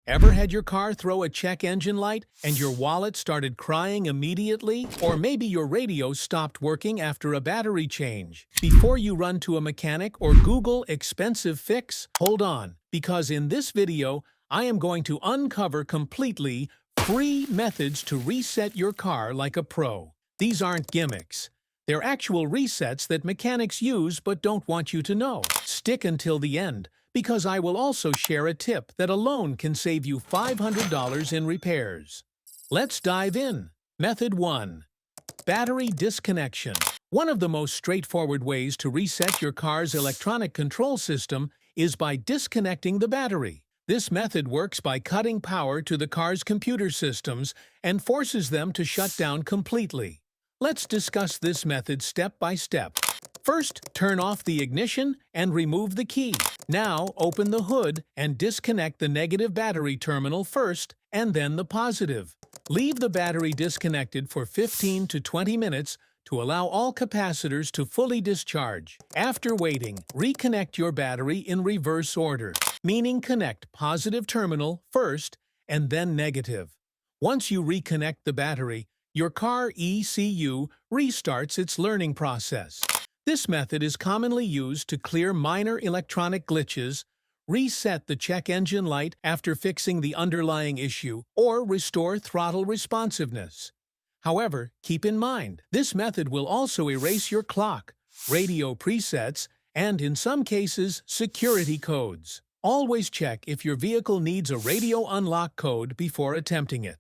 Ever had your car throw a check engine light and your wallet started crying immediately? Or maybe your radio stopped working after a battery change? Before you run to a mechanic or Google expensive fix, hold on, because in this video, I am going to uncover completely free methods to reset your car like a pro. These aren't gimmicks. They're actual resets that mechanics use but don't want you to know. Stick until the end, because I will also share a tip that alone can save you $500 in repairs. Let's dive in. Method 1. Battery disconnection. One of the most straightforward ways to reset your car's electronic control system is by disconnecting the battery. This method works by cutting power to the car's computer systems and forces them to shut down completely. Let's discuss this method step by step. First, turn off the ignition and remove the key. Now, open the hood and disconnect the negative battery terminal first and then the positive. Leave the battery disconnected for 15 to 20 minutes to allow all capacitors to fully discharge. After waiting, reconnect your battery in reverse order, meaning connect positive terminal first and then negative. Once you reconnect the battery, your car ECU restarts its learning process. This method is commonly used to clear minor electronic glitches, reset the check engine light after fixing the underlying issue, or restore throttle responsiveness. However, keep in mind, this method will also erase your clock, radio presets, and in some cases, security codes. Always check if your vehicle needs a radio unlock code before attempting it.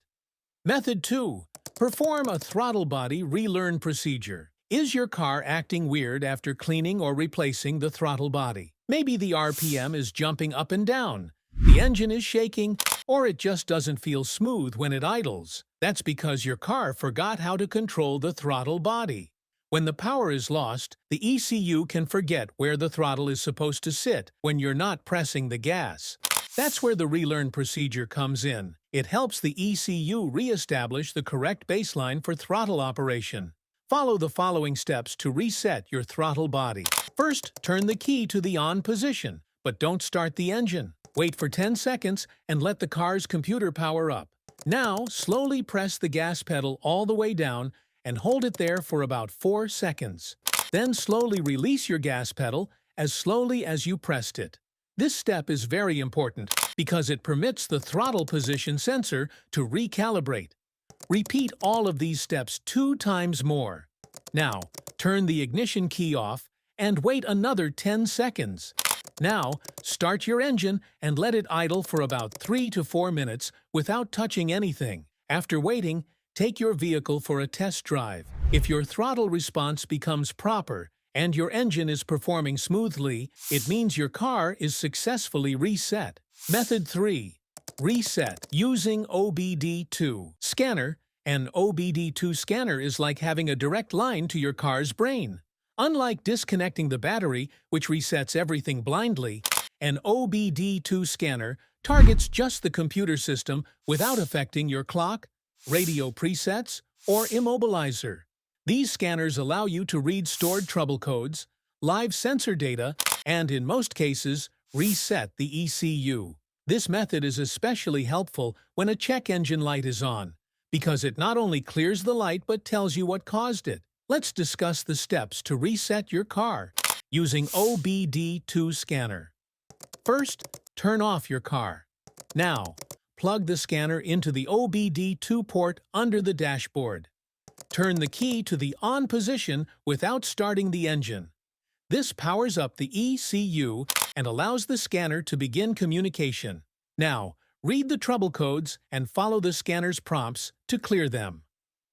Method 2. Perform a throttle body relearn procedure. Is your car acting weird after cleaning or replacing the throttle body? Maybe the RPM is jumping up and down, the engine is shaking, or it just doesn't feel smooth when it idles. That's because your car forgot how to control the throttle body. When the power is lost, the ECU can forget where the throttle is supposed to sit when you're not pressing the gas. That's where the relearn procedure comes in. It helps the ECU re-establish the correct baseline for throttle operation. Follow the following steps to reset your throttle body. First, turn the key to the on position, but don't start the engine. Wait for 10 seconds and let the car's computer power up. Now, slowly press the gas pedal all the way down and hold it there for about 4 seconds. Then slowly release your gas pedal as slowly as you pressed it. This step is very important because it permits the throttle position sensor to recalibrate. Repeat all of these steps 2 times more. Now, turn the ignition key off and wait another 10 seconds. Now, start your engine and let it idle for about 3 to 4 minutes without touching anything. After waiting, take your vehicle for a test drive. If your throttle response becomes proper and your engine is performing smoothly, it means your car is successfully reset. Method 3. Reset using OBD2 scanner. An OBD2 scanner is like having a direct line to your car's brain. Unlike disconnecting the battery, which resets everything blindly, an OBD2 scanner targets just the computer system without affecting your clock, radio presets, or immobilizer. These scanners allow you to read stored trouble codes, live sensor data, and in most cases, reset the ECU. This method is especially helpful when a check engine light is on, because it not only clears the light but tells you what caused it. Let's discuss the steps to reset your car using OBD2 scanner. First, turn off your car. Now, plug the scanner into the OBD2 port under the dashboard. Turn the key to the on position without starting the engine. This powers up the ECU and allows the scanner to begin communication. Now, read the trouble codes and follow the scanner's prompts to clear them.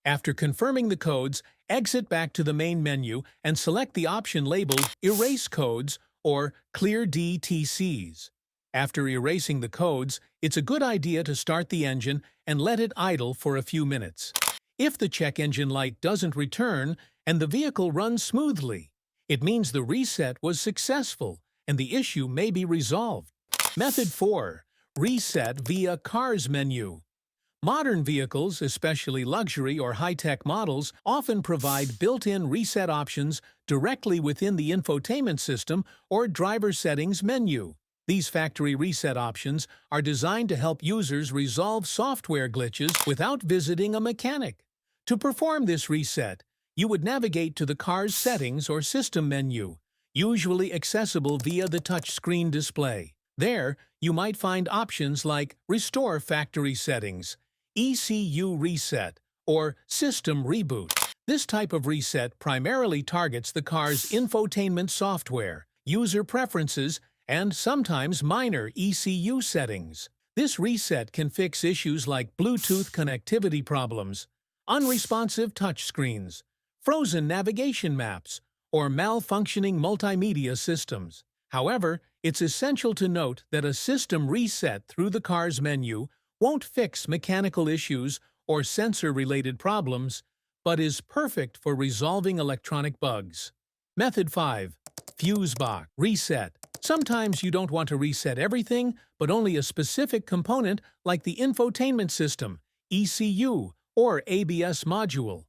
After confirming the codes, exit back to the main menu and select the option labeled Erase Codes or Clear DTCs. After erasing the codes, it's a good idea to start the engine and let it idle for a few minutes. If the check engine light doesn't return and the vehicle runs smoothly, it means the reset was successful and the issue may be resolved. Method 4. Reset via Cars menu. Modern vehicles, especially luxury or high-tech models, often provide built-in reset options directly within the infotainment system or driver settings menu. These factory reset options are designed to help users resolve software glitches without visiting a mechanic. To perform this reset, you would navigate to the car's settings or system menu, usually accessible via the touchscreen display. There, you might find options like Restore Factory Settings, ECU Reset, or System Reboot. This type of reset primarily targets the car's infotainment software, user preferences, and sometimes minor ECU settings. This reset can fix issues like Bluetooth connectivity problems, unresponsive touchscreens, frozen navigation maps, or malfunctioning multimedia systems. However, it's essential to note that a system reset through the car's menu won't fix mechanical issues or sensor-related problems, but is perfect for resolving electronic bugs. Method 5. Fuse box reset. Sometimes you don't want to reset everything, but only a specific component like the infotainment system, ECU, or ABS module.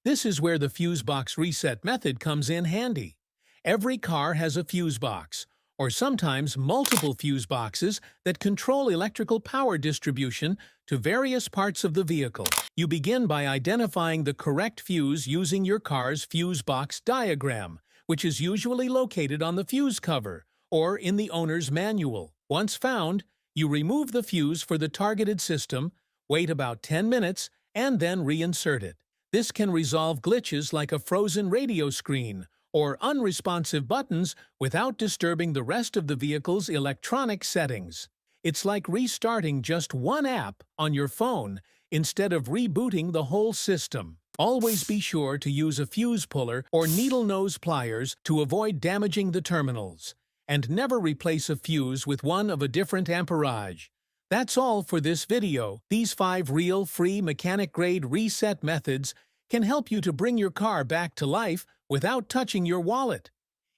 This is where the fuse box reset method comes in handy. Every car has a fuse box, or sometimes multiple fuse boxes that control electrical power distribution to various parts of the vehicle. You begin by identifying the correct fuse using your car's fuse box diagram, which is usually located on the fuse cover or in the owner's manual. Once found, you remove the fuse for the targeted system, wait about 10 minutes, and then reinsert it. This can resolve glitches like a frozen radio screen or unresponsive buttons without disturbing the rest of the vehicle's electronic settings. It's like restarting just one app on your phone instead of rebooting the whole system. Always be sure to use a fuse puller or needle nose pliers to avoid damaging the terminals. And never replace a fuse with one of a different amperage. That's all for this video. These 5 real, free, mechanic-grade reset methods can help you to bring your car back to life without touching your wallet.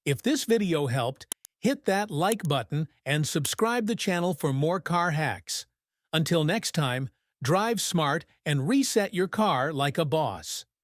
If this video helped, hit that like button and subscribe the channel for more car hacks. Until next time, drive smart and reset your car like a boss.